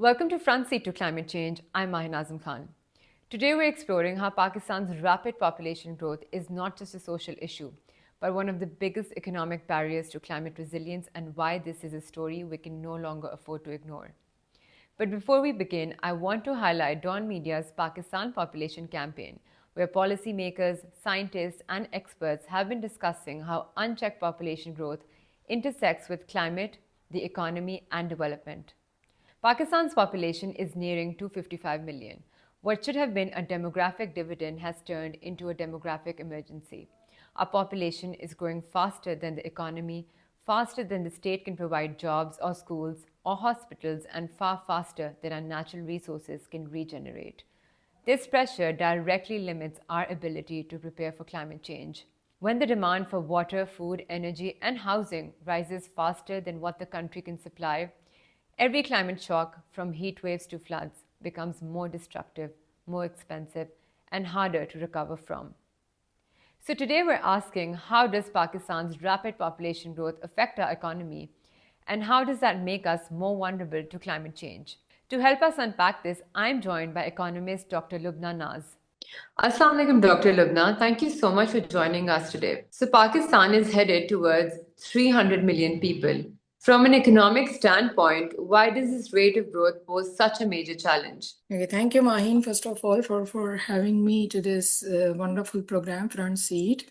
Welcome to Front Seat to Climate Change. I'm Mahin Azam Khan. Today we're exploring how Pakistan's rapid population growth is not just a social issue, but one of the biggest economic barriers to climate resilience and why this is a story we can no longer afford to ignore. But before we begin, I want to highlight Dawn Media's Pakistan Population Campaign, where policymakers, scientists, and experts have been discussing how unchecked population growth intersects with climate, the economy, and development. Pakistan's population is nearing 255 million. What should have been a demographic dividend has turned into a demographic emergency. Our population is growing faster than the economy, faster than the state can provide jobs or schools or hospitals, and far faster than our natural resources can regenerate. This pressure directly limits our ability to prepare for climate change. When the demand for water, food, energy, and housing rises faster than what the country can supply, every climate shock, from heat waves to floods, becomes more destructive, more expensive, and harder to recover from. So today we're asking, how does Pakistan's rapid population growth affect our economy, and how does that make us more vulnerable to climate change? To help us unpack this, I'm joined by economist Dr. Lubna Naz. Assalamu alaikum, Dr. Lubna. Thank you so much for joining us today. So Pakistan is headed towards 300 million people. From an economic standpoint, why does this rate of growth pose such a major challenge? Okay, thank you, Mahin, first of all, for having me to this wonderful program, Front Seat.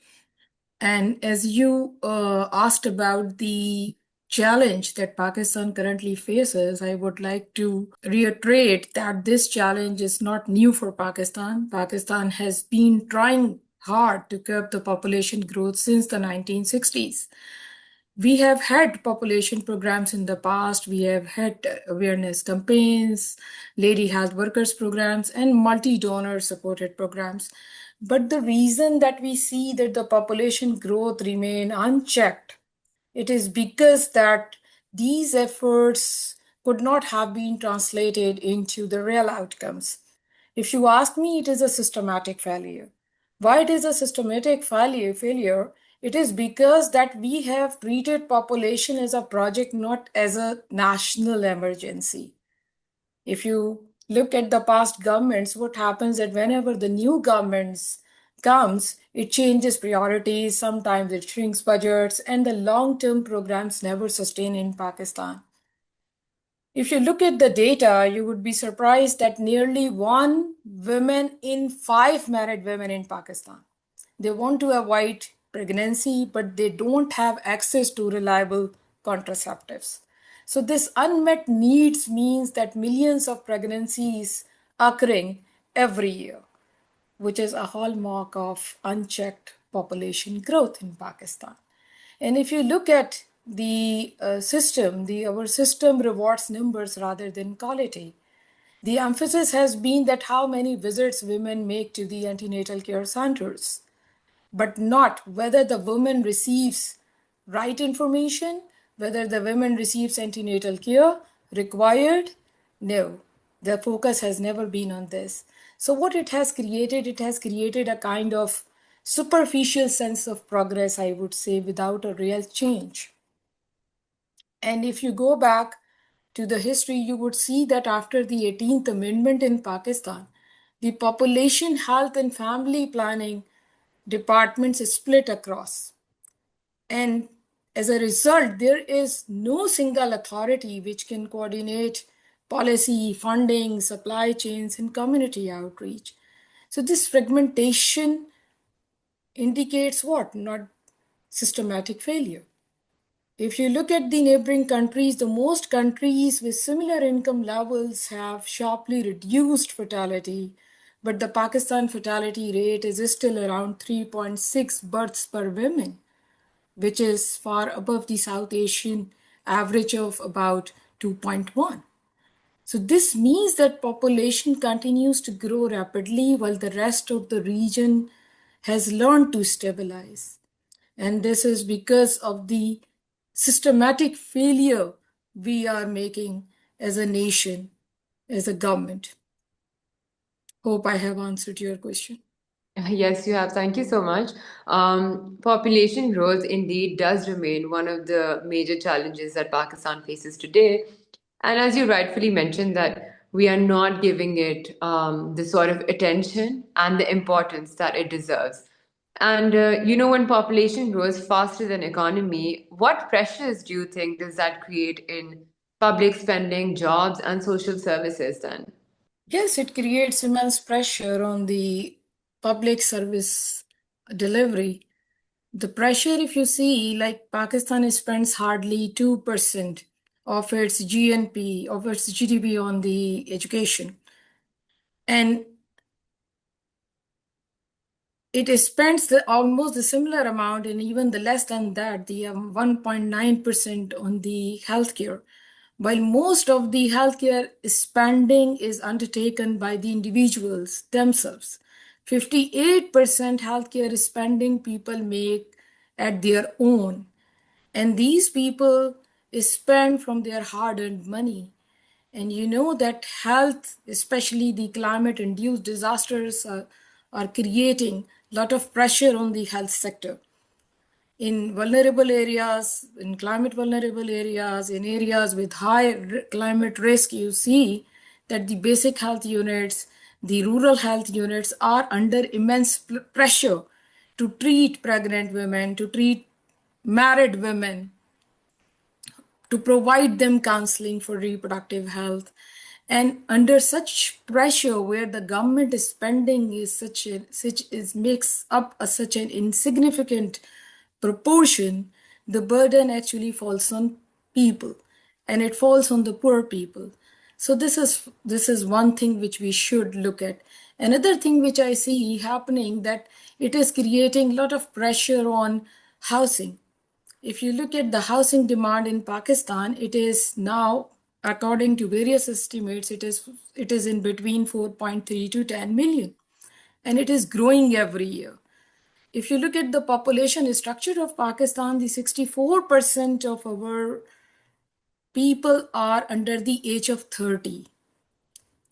And as you asked about the challenge that Pakistan currently faces, I would like to reiterate that this challenge is not new for Pakistan. Pakistan has been trying hard to curb the population growth since the 1960s. We have had population programs in the past. We have had awareness campaigns, lady health workers programs, and multi-donor supported programs. But the reason that we see that the population growth remain unchecked, it is because that these efforts could not have been translated into the real outcomes. If you ask me, it is a systematic failure. Why it is a systematic failure? It is because that we have treated population as a project, not as a national emergency. If you look at the past governments, what happens that whenever the new governments comes, it changes priorities, sometimes it shrinks budgets, and the long-term programs never sustain in Pakistan. If you look at the data, you would be surprised that nearly 1 woman in 5 married women in Pakistan, they want to avoid pregnancy, but they don't have access to reliable contraceptives. So this unmet needs means that millions of pregnancies occurring every year, which is a hallmark of unchecked population growth in Pakistan. And if you look at the system, our system rewards numbers rather than quality. The emphasis has been that how many visits women make to the antenatal care centers, but not whether the woman receives right information, whether the woman receives antenatal care required. No, the focus has never been on this. So what it has created a kind of superficial sense of progress, I would say, without a real change. And if you go back to the history, you would see that after the 18th Amendment in Pakistan, the population health and family planning departments split across. And as a result, there is no single authority which can coordinate policy, funding, supply chains, and community outreach. So this fragmentation indicates what? Not systematic failure. If you look at the neighboring countries, the most countries with similar income levels have sharply reduced fertility, but the Pakistan fertility rate is still around 3.6 births per woman, which is far above the South Asian average of about 2.1. So this means that population continues to grow rapidly while the rest of the region has learned to stabilize. And this is because of the systematic failure we are making as a nation, as a government. Hope I have answered your question. Yes, you have. Thank you so much. Population growth indeed does remain one of the major challenges that Pakistan faces today. And as you rightfully mentioned, that we are not giving it the sort of attention and the importance that it deserves. And when population grows faster than economy, what pressures do you think does that create in public spending, jobs, and social services then? Yes, it creates immense pressure on the public service delivery. The pressure, if you see, like Pakistan spends hardly 2% of its GNP, of its GDP on the education. And it spends almost the similar amount, and even the less than that, the 1.9% on the healthcare. While most of the healthcare spending is undertaken by the individuals themselves, 58% healthcare spending people make at their own. And these people spend from their hard earned money. And you know that health, especially the climate induced disasters, are creating a lot of pressure on the health sector. In vulnerable areas, in climate vulnerable areas, in areas with high climate risk, you see that the basic health units, the rural health units are under immense pressure to treat pregnant women, to treat married women, to provide them counseling for reproductive health. And under such pressure, where the government spending is makes up such an insignificant proportion, the burden actually falls on people, and it falls on the poor people. So this is one thing which we should look at. Another thing which I see happening, that it is creating a lot of pressure on housing. If you look at the housing demand in Pakistan, it is now, according to various estimates, it is in between 4.3 to 10 million, and it is growing every year. If you look at the population structure of Pakistan, the 64% of our people are under the age of 30.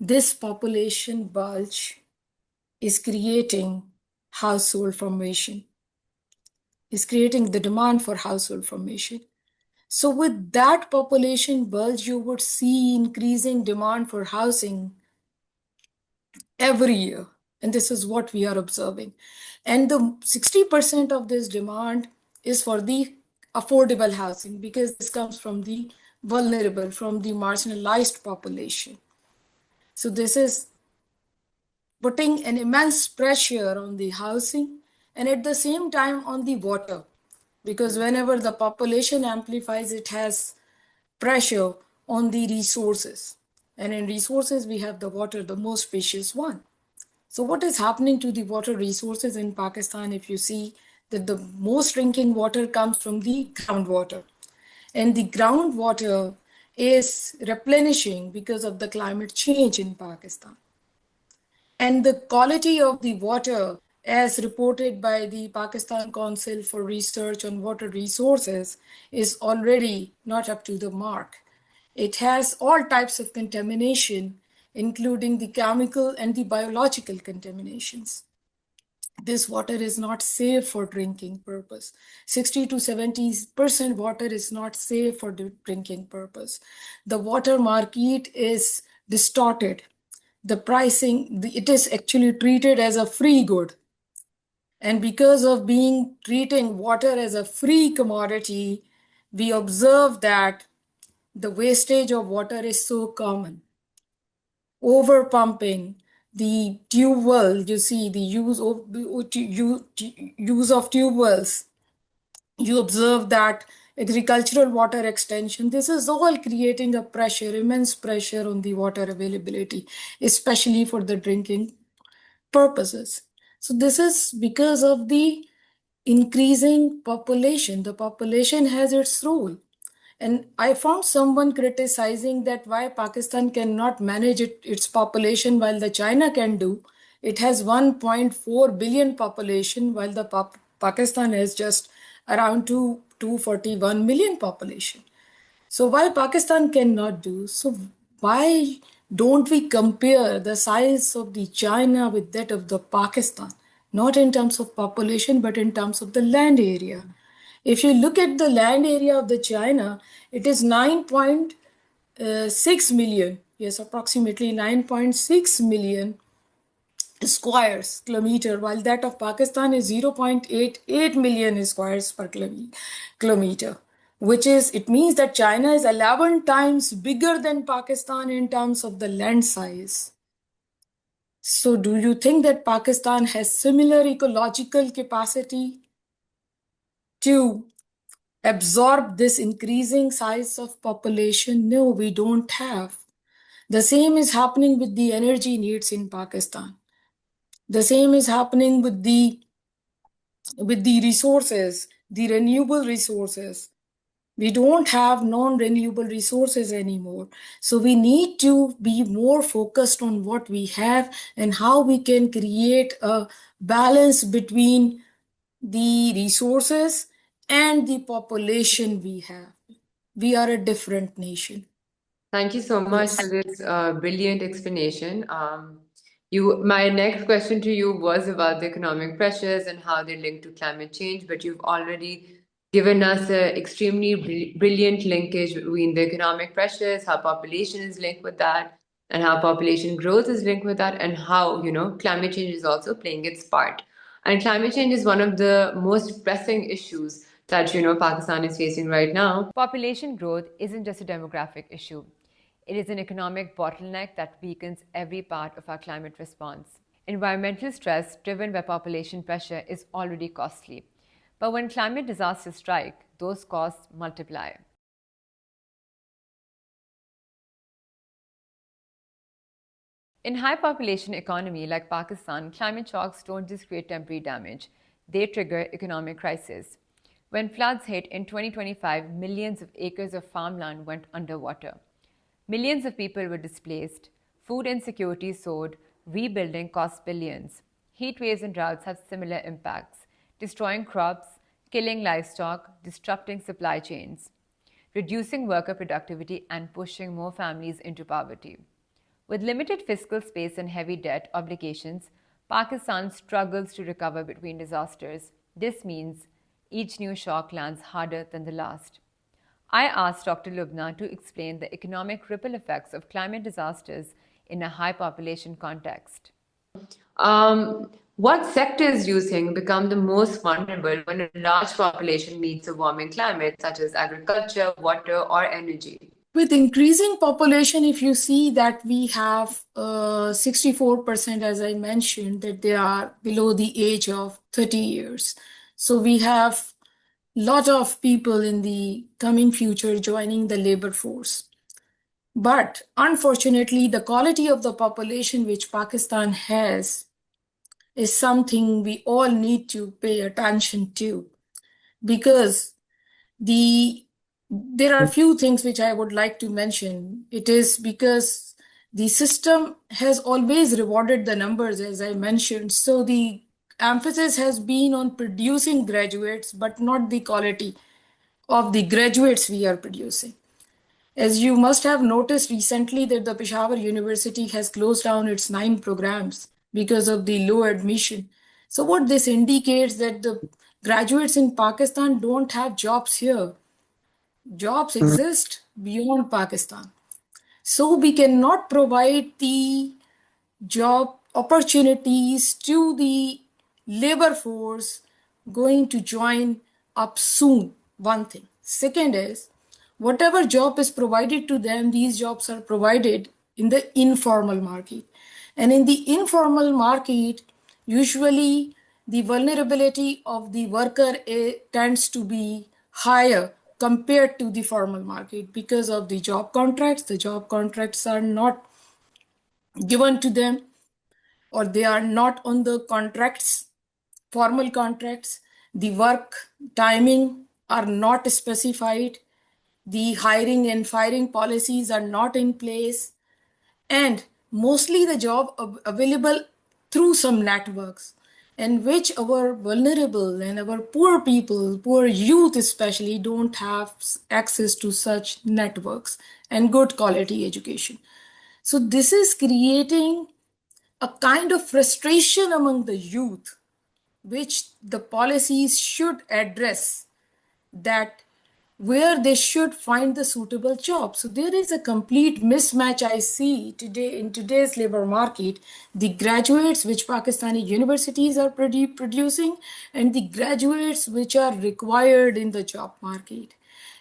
This population bulge is creating household formation, is creating the demand for household formation. So, with that population bulge, you would see increasing demand for housing every year. And this is what we are observing. And the 60% of this demand is for the affordable housing, because this comes from the vulnerable, from the marginalized population. So, this is putting an immense pressure on the housing and at the same time on the water, because whenever the population amplifies, it has pressure on the resources. And in resources, we have the water, the most precious one. So, what is happening to the water resources in Pakistan? If you see that the most drinking water comes from the groundwater, and the groundwater is replenishing because of the climate change in Pakistan. And the quality of the water, as reported by the Pakistan Council for Research on Water Resources, is already not up to the mark. It has all types of contamination, including the chemical and the biological contaminations. This water is not safe for drinking purpose. 60 to 70% water is not safe for drinking purpose. The water market is distorted. The pricing, it is actually treated as a free good. And because of being treating water as a free commodity, we observe that the wastage of water is so common. Over pumping, the tube well, you see the use of tube wells. You observe that agricultural water extension, this is all creating a pressure, immense pressure on the water availability, especially for the drinking purposes. So this is because of the increasing population. The population has its role. And I found someone criticizing that why Pakistan cannot manage its population while the China can do. It has 1.4 billion population, while the Pakistan has just around 241 million population. So why Pakistan cannot do? So why don't we compare the size of the China with that of the Pakistan? Not in terms of population, but in terms of the land area. If you look at the land area of the China, it is 9.2 6 million, yes, approximately 9.6 million squares kilometer, while that of Pakistan is 0.88 million squares per kilometer, which is, it means that China is 11 times bigger than Pakistan in terms of the land size. So, do you think that Pakistan has similar ecological capacity to absorb this increasing size of population? No, we don't have. The same is happening with the energy needs in Pakistan. The same is happening with the resources, the renewable resources. We don't have non-renewable resources anymore. So we need to be more focused on what we have and how we can create a balance between the resources and the population we have. We are a different nation. Thank you so much Yes. for this brilliant explanation. My next question to you was about the economic pressures and how they link to climate change, but you've already given us an extremely brilliant linkage between the economic pressures, how population is linked with that, and how population growth is linked with that, and how, climate change is also playing its part. And climate change is one of the most pressing issues that, Pakistan is facing right now. Population growth isn't just a demographic issue. It is an economic bottleneck that weakens every part of our climate response. Environmental stress driven by population pressure is already costly. But when climate disasters strike, those costs multiply. In high population economy like Pakistan, climate shocks don't just create temporary damage, they trigger economic crisis. When floods hit in 2025, millions of acres of farmland went underwater. Millions of people were displaced, food insecurity soared, rebuilding cost billions. Heat waves and droughts have similar impacts, destroying crops, killing livestock, disrupting supply chains, reducing worker productivity, and pushing more families into poverty. With limited fiscal space and heavy debt obligations, Pakistan struggles to recover between disasters. This means each new shock lands harder than the last. I asked Dr. Lubna to explain the economic ripple effects of climate disasters in a high population context. What sectors do you think become the most vulnerable when a large population meets a warming climate, such as agriculture, water, or energy? With increasing population, if you see that we have 64%, as I mentioned, that they are below the age of 30 years. So we have lot of people in the coming future joining the labor force. But unfortunately, the quality of the population which Pakistan has is something we all need to pay attention to, because the there are few things which I would like to mention. It is because the system has always rewarded the numbers, as I mentioned. So the emphasis has been on producing graduates, but not the quality of the graduates we are producing. As you must have noticed recently that the Peshawar University has closed down its 9 programs because of the low admission. So what this indicates that the graduates in Pakistan don't have jobs here. Jobs exist beyond Pakistan. So we cannot provide the job opportunities to the labor force going to join up soon. One thing. Second is, whatever job is provided to them, these jobs are provided in the informal market. And in the informal market, usually the vulnerability of the worker tends to be higher compared to the formal market because of the job contracts. The job contracts are not given to them, or they are not on the contracts, formal contracts. The work timing are not specified. The hiring and firing policies are not in place. And mostly the job available through some networks, in which our vulnerable and our poor people, poor youth especially, don't have access to such networks and good quality education. So this is creating a kind of frustration among the youth, which the policies should address, that where they should find the suitable job. So there is a complete mismatch I see today in today's labor market. The graduates which Pakistani universities are producing and the graduates which are required in the job market.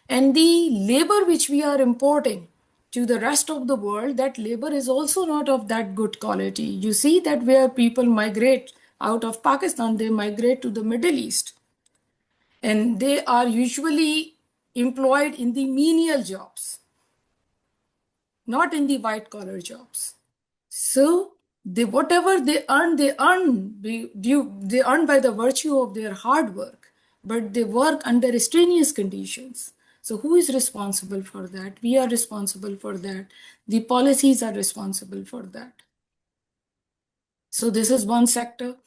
And the labor which we are importing to the rest of the world, that labor is also not of that good quality. You see that where people migrate out of Pakistan, they migrate to the Middle East, and they are usually employed in the menial jobs, not in the white collar jobs. So they whatever they earn by the virtue of their hard work, but they work under strenuous conditions. So who is responsible for that? We are responsible for that. The policies are responsible for that. So this is one sector.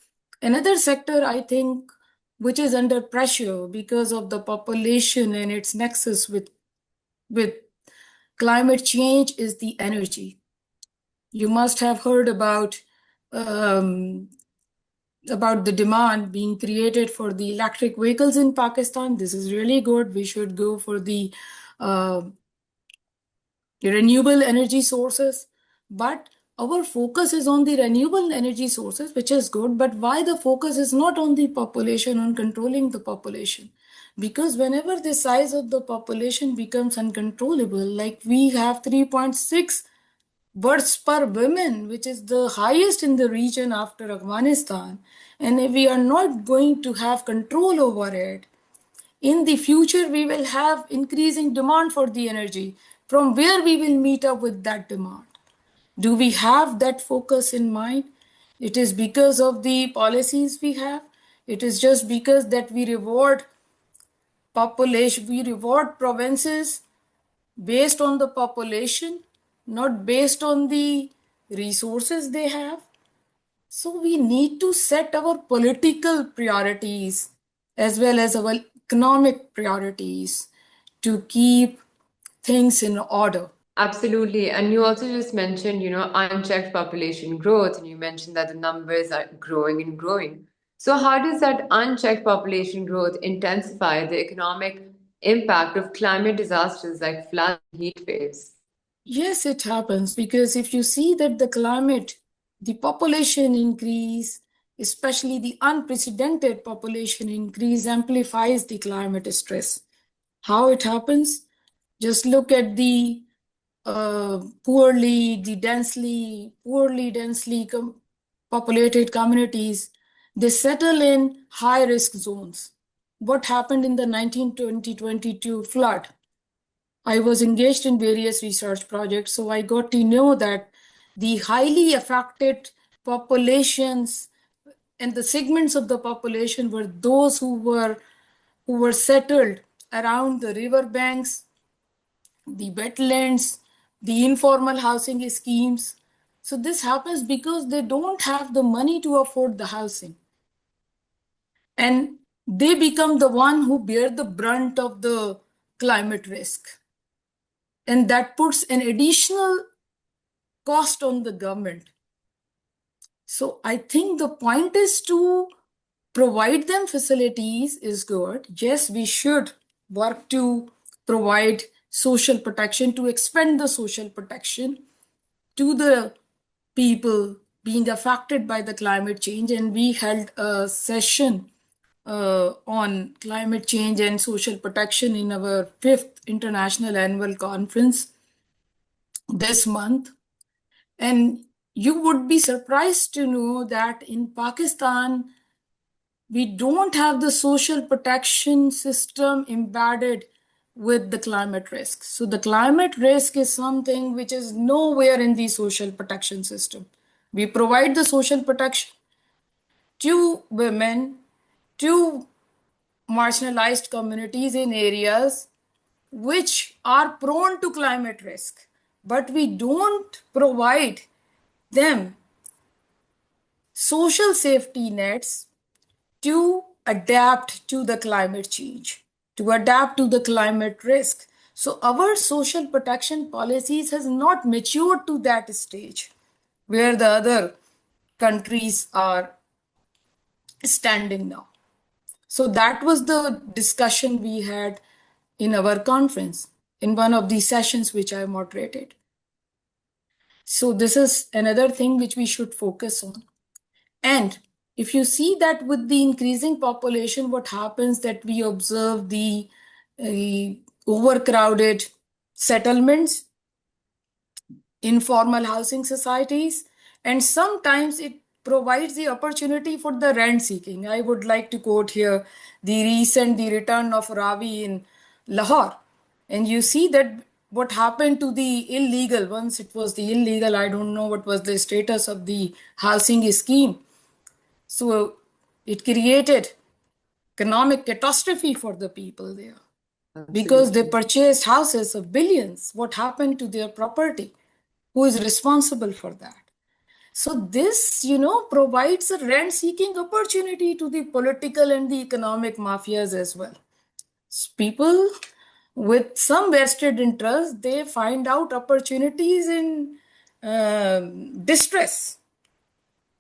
Another sector, I think, which is under pressure because of the population and its nexus with climate change, is the energy. You must have heard um, about the demand being created for the electric vehicles in Pakistan. This is really good. We should go for uh, the renewable energy sources. But our focus is on the renewable energy sources, which is good. But why the focus is not on the population, on controlling the population? Because whenever the size of the population becomes uncontrollable, like we have 3.6 births per woman, which is the highest in the region after Afghanistan, and if we are not going to have control over it, in the future we will have increasing demand for the energy. From where we will meet up with that demand? Do we have that focus in mind? It is because of the policies we have. It is just because that we reward population, we reward provinces based on the population, not based on the resources they have. So we need to set our political priorities as well as our economic priorities to keep things in order. Absolutely. And you also just mentioned, unchecked population growth, and you mentioned that the numbers are growing and growing. So, how does that unchecked population growth intensify the economic impact of climate disasters like floods and heat waves? Yes, it happens because if you see that the climate, the population increase, especially the unprecedented population increase, amplifies the climate stress. How it happens? Just look at the poorly densely populated communities. They settle in high risk zones. What happened in the 1920-22 flood? I was engaged in various research projects, so I got to know that the highly affected populations and the segments of the population were those who were settled around the river banks, the wetlands, the informal housing schemes. So this happens because they don't have the money to afford the housing. And they become the one who bear the brunt of the climate risk. And that puts an additional cost on the government. So I think the point is to provide them facilities is good. Yes, we should work to provide social protection, to expand the social protection to the people being affected by the climate change. And we held a session on climate change and social protection in our fifth international annual conference this month. And you would be surprised to know that in Pakistan, we don't have the social protection system embedded with the climate risk. So the climate risk is something which is nowhere in the social protection system. We provide the social protection to women, to marginalized communities in areas which are prone to climate risk, but we don't provide them social safety nets to adapt to the climate change, to adapt to the climate risk. So our social protection policies has not matured to that stage where the other countries are standing now. So that was the discussion we had in our conference, in one of these sessions which I moderated. So this is another thing which we should focus on. And if you see that with the increasing population, what happens that we observe the overcrowded settlements, informal housing societies, and sometimes it provides the opportunity for the rent seeking. I would like to quote here the return of Ravi in Lahore. And you see that what happened to the illegal, once it was the illegal, I don't know what was the status of the housing scheme. So it created economic catastrophe for the people there because they purchased houses of billions. What happened to their property? Who is responsible for that? So this, provides a rent-seeking opportunity to the political and the economic mafias as well. People with some vested interest, they find out opportunities in distress.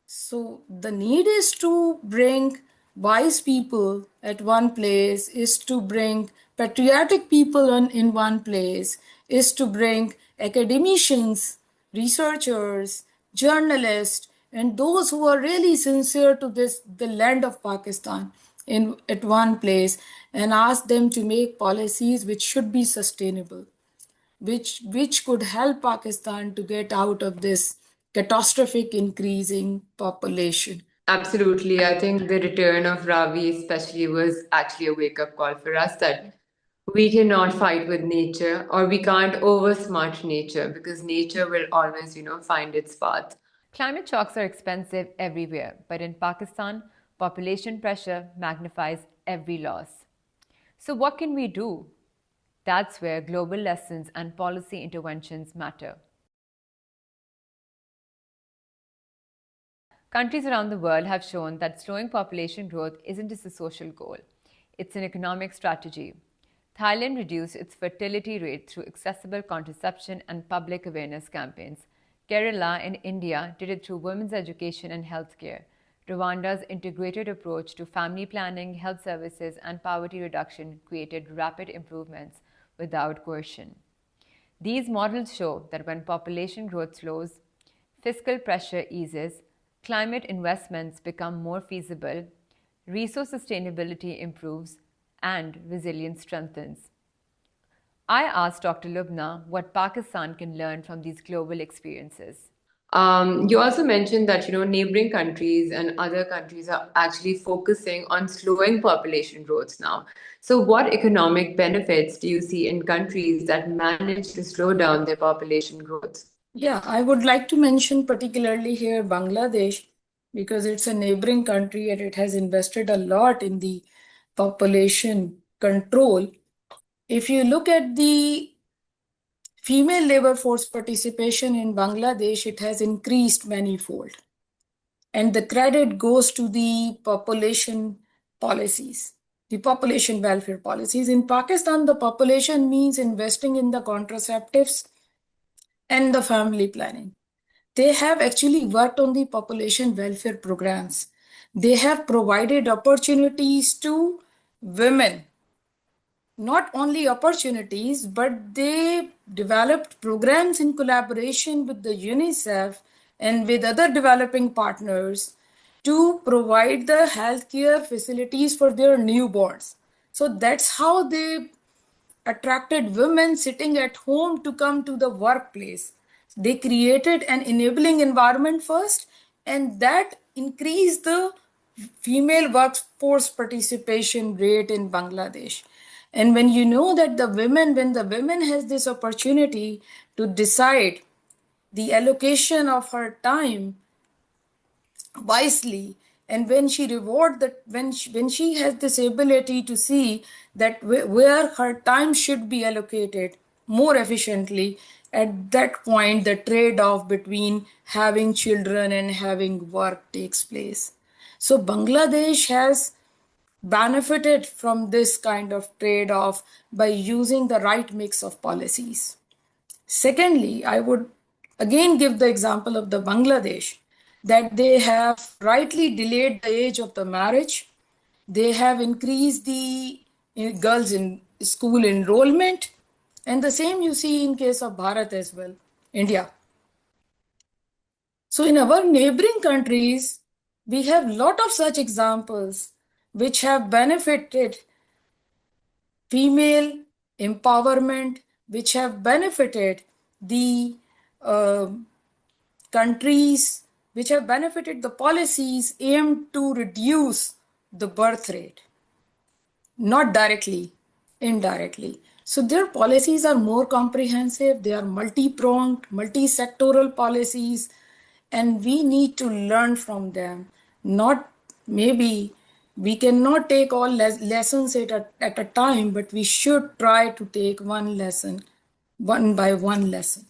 So the need is to bring wise people at one place, is to bring patriotic people in one place, is to bring academicians, researchers, journalists, and those who are really sincere to the land of Pakistan at one place, and ask them to make policies which should be sustainable, which could help Pakistan to get out of this catastrophic increasing population. Absolutely. I think the return of Ravi, especially, was actually a wake up call for us that we cannot fight with nature or we can't oversmart nature because nature will always, find its path. Climate shocks are expensive everywhere, but in Pakistan, population pressure magnifies every loss. So, what can we do? That's where global lessons and policy interventions matter. Countries around the world have shown that slowing population growth isn't just a social goal, it's an economic strategy. Thailand reduced its fertility rate through accessible contraception and public awareness campaigns. Kerala in India did it through women's education and healthcare. Rwanda's integrated approach to family planning, health services, and poverty reduction created rapid improvements without coercion. These models show that when population growth slows, fiscal pressure eases, climate investments become more feasible, resource sustainability improves, and resilience strengthens. I asked Dr. Lubna what Pakistan can learn from these global experiences. You also mentioned that neighboring countries and other countries are actually focusing on slowing population growth now. So, what economic benefits do you see in countries that manage to slow down their population growth? Yeah, I would like to mention particularly here Bangladesh because it's a neighboring country and it has invested a lot in the population control. If you look at the female labor force participation in Bangladesh, it has increased manifold. And the credit goes to the population policies, the population welfare policies. In Pakistan, the population means investing in the contraceptives and the family planning. They have actually worked on the population welfare programs. They have provided opportunities to women, not only opportunities, but they developed programs in collaboration with the UNICEF and with other developing partners to provide the healthcare facilities for their newborns. So that's how they attracted women sitting at home to come to the workplace. They created an enabling environment first, and that increased the female workforce participation rate in Bangladesh. And when you know that when the women has this opportunity to decide the allocation of her time wisely, and when she reward that when she has this ability to see that where her time should be allocated more efficiently, at that point the trade-off between having children and having work takes place. So Bangladesh has benefited from this kind of trade-off by using the right mix of policies. Secondly, I would again give the example of the Bangladesh that they have rightly delayed the age of the marriage. They have increased the girls in school enrollment. And the same you see in case of Bharat as well, India. So in our neighboring countries, we have lot of such examples which have benefited female empowerment, which have benefited the uh, countries, which have benefited the policies aimed to reduce the birth rate, not directly, indirectly. So their policies are more comprehensive, they are multi-pronged, multi-sectoral policies, and we need to learn from them. Not maybe we cannot take all lessons at a time, but we should try to take one lesson, one by one lesson.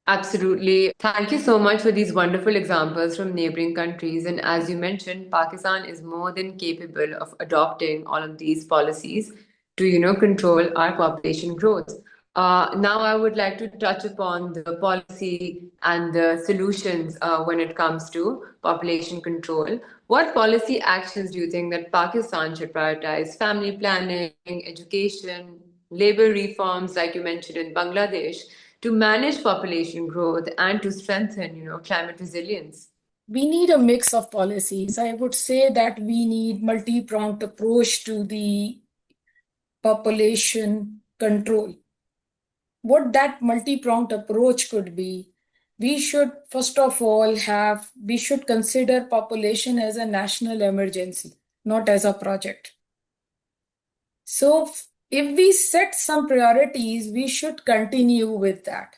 Absolutely. Thank you so much for these wonderful examples from neighboring countries. And as you mentioned, Pakistan is more than capable of adopting all of these policies to, control our population growth. Now, I would like to touch upon the policy and the solutions when it comes to population control. What policy actions do you think that Pakistan should prioritize? Family planning, education, labor reforms, like you mentioned in Bangladesh, to manage population growth and to strengthen, climate resilience? We need a mix of policies. I would say that we need multi-pronged approach to the population control. What that multi-pronged approach could be, we should first of all we should consider population as a national emergency, not as a project. So if we set some priorities, we should continue with that.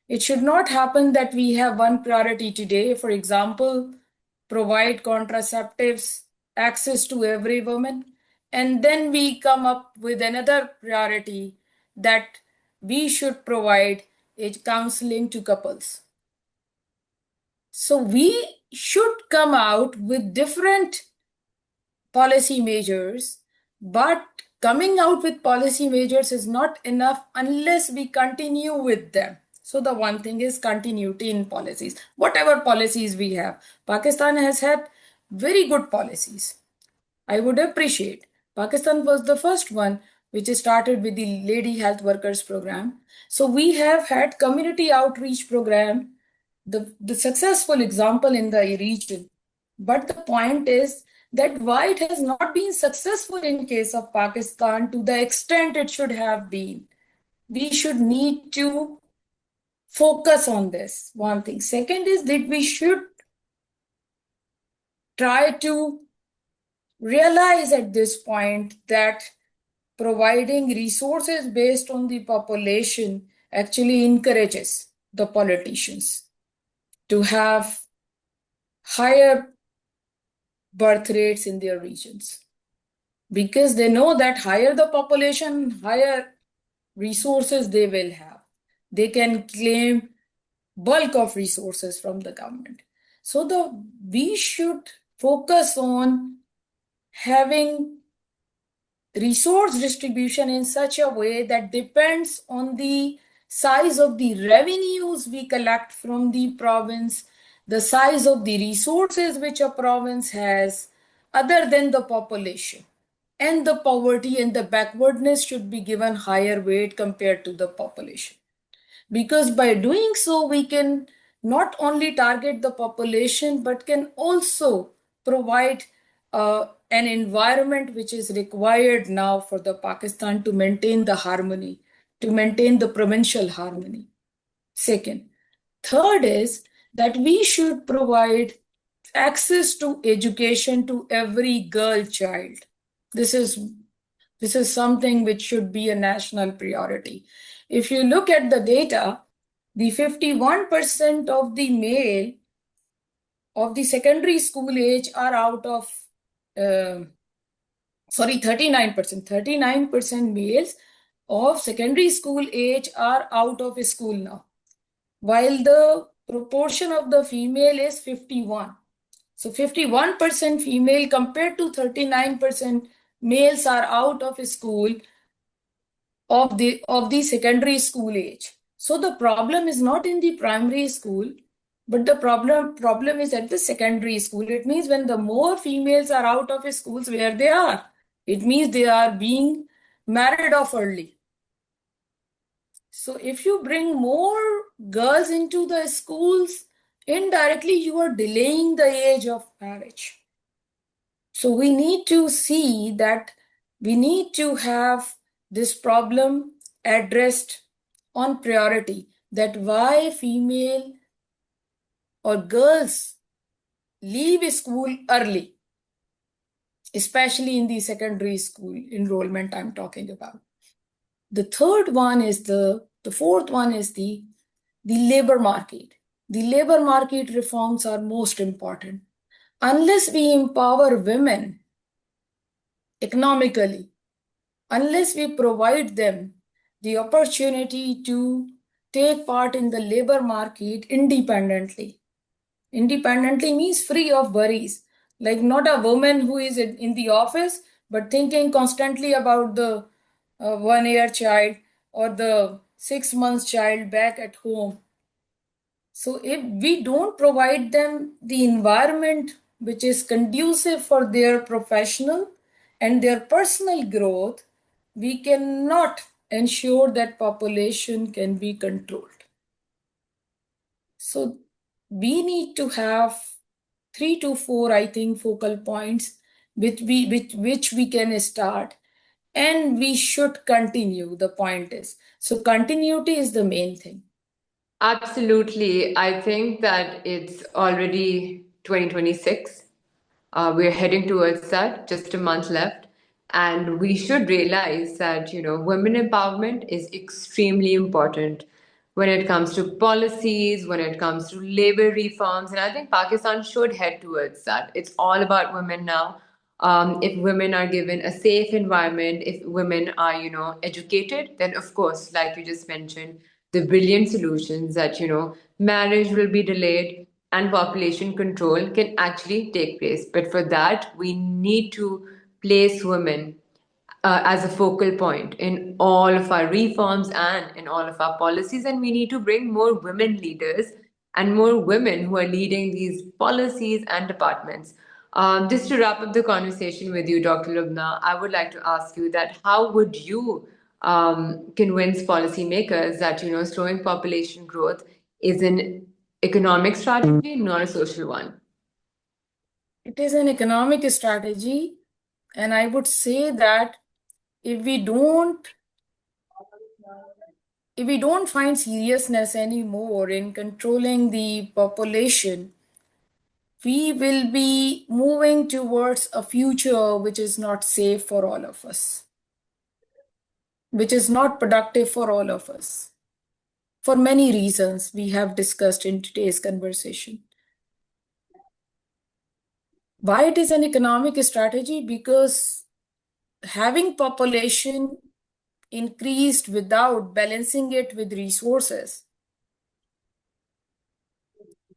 It should not happen that we have one priority today, for example, provide contraceptives, access to every woman, and then we come up with another priority that we should provide counseling to couples. So we should come out with different policy measures, but coming out with policy measures is not enough unless we continue with them. So the one thing is continuity in policies. Whatever policies we have, Pakistan has had very good policies. I would appreciate. Pakistan was the first one which started with the Lady Health Workers Program. So we have had community outreach program, the successful example in the region. But the point is that why it has not been successful in case of Pakistan to the extent it should have been. We should need to focus on this, one thing. Second is that we should try to realize at this point that providing resources based on the population actually encourages the politicians to have higher birth rates in their regions, because they know that higher the population, higher resources they will have. They can claim bulk of resources from the government. So we should focus on having resource distribution in such a way that depends on the size of the revenues we collect from the province, the size of the resources which a province has, other than the population. And the poverty and the backwardness should be given higher weight compared to the population. Because by doing so, we can not only target the population, but can also provide an environment which is required now for the Pakistan to maintain the harmony, to maintain the provincial harmony. Second. Third is that we should provide access to education to every girl child. This is something which should be a national priority. If you look at the data, the 51% of the male of the secondary school age are out of, 39% males of secondary school age are out of school now, while the proportion of the female is 51. So 51% female compared to 39% males are out of school of the secondary school age. So the problem is not in the primary school, but the problem is at the secondary school. It means when the more females are out of schools where they are, it means they are being married off early. So if you bring more girls into the schools, indirectly you are delaying the age of marriage. So we need to see that we need to have this problem addressed on priority, that why female or girls leave school early, especially in the secondary school enrollment I'm talking about. The fourth one is the labor market. The labor market reforms are most important. Unless we empower women economically, unless we provide them the opportunity to take part in the labor market independently. Independently means free of worries. Like not a woman who is in the office, but thinking constantly about the 1 year child or the 6 months child back at home. So if we don't provide them the environment which is conducive for their professional and their personal growth, we cannot ensure that population can be controlled. So we need to have 3 to 4, I think, focal points with which we can start, and we should continue. The point is, so continuity is the main thing. Absolutely. I think that it's already 2026. We're heading towards that, just a month left. And we should realize that, women empowerment is extremely important when it comes to policies, when it comes to labor reforms. And I think Pakistan should head towards that. It's all about women now. If women are given a safe environment, if women are, educated, then of course, like you just mentioned, the brilliant solutions that, marriage will be delayed and population control can actually take place. But for that, we need to place women as a focal point in all of our reforms and in all of our policies. And we need to bring more women leaders and more women who are leading these policies and departments. Just to wrap up the conversation with you, Dr. Lubna, I would like to ask you that how would you convince policymakers that slowing population growth is an economic strategy, not a social one? It is an economic strategy, and I would say that if we don't find seriousness anymore in controlling the population, we will be moving towards a future which is not safe for all of us, which is not productive for all of us, for many reasons we have discussed in today's conversation. Why it is an economic strategy? Because having population increased without balancing it with resources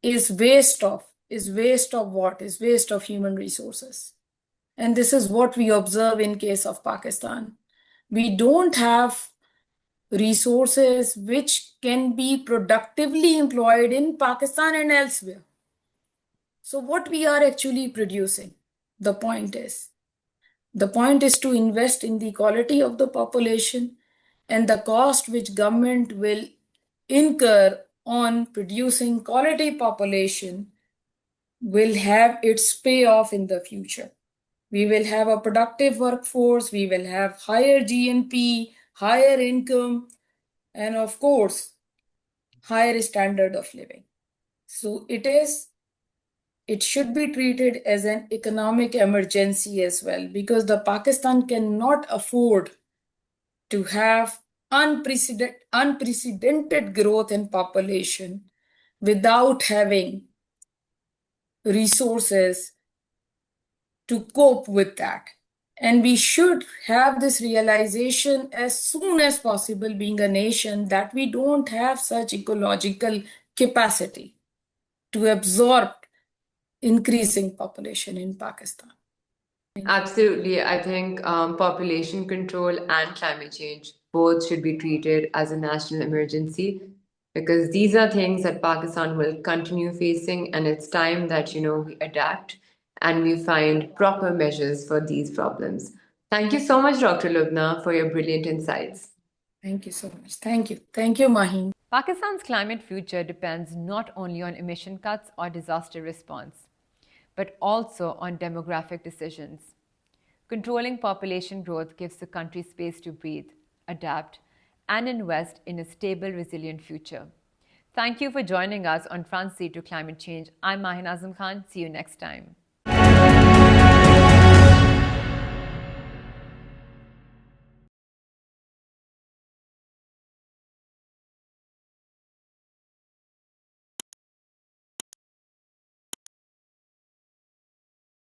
is waste of what? Is waste of human resources. And this is what we observe in case of Pakistan. We don't have resources which can be productively employed in Pakistan and elsewhere. So what we are actually producing? The point is to invest in the quality of the population, and the cost which government will incur on producing quality population will have its payoff in the future. We will have a productive workforce, we will have higher GNP, higher income, and of course, higher standard of living. So it should be treated as an economic emergency as well, because the Pakistan cannot afford to have unprecedented growth in population without having resources to cope with that. And we should have this realization as soon as possible, being a nation, that we don't have such ecological capacity to absorb increasing population in Pakistan. Absolutely. I think population control and climate change both should be treated as a national emergency because these are things that Pakistan will continue facing, and it's time that we adapt and we find proper measures for these problems. Thank you so much, Dr. Lubna, for your brilliant insights. Thank you so much. Thank you. Thank you, Maheen. Pakistan's climate future depends not only on emission cuts or disaster response, but also on demographic decisions. Controlling population growth gives the country space to breathe, adapt, and invest in a stable, resilient future. Thank you for joining us on Front Seat to Climate Change. I'm Mahin Azam Khan. See you next time.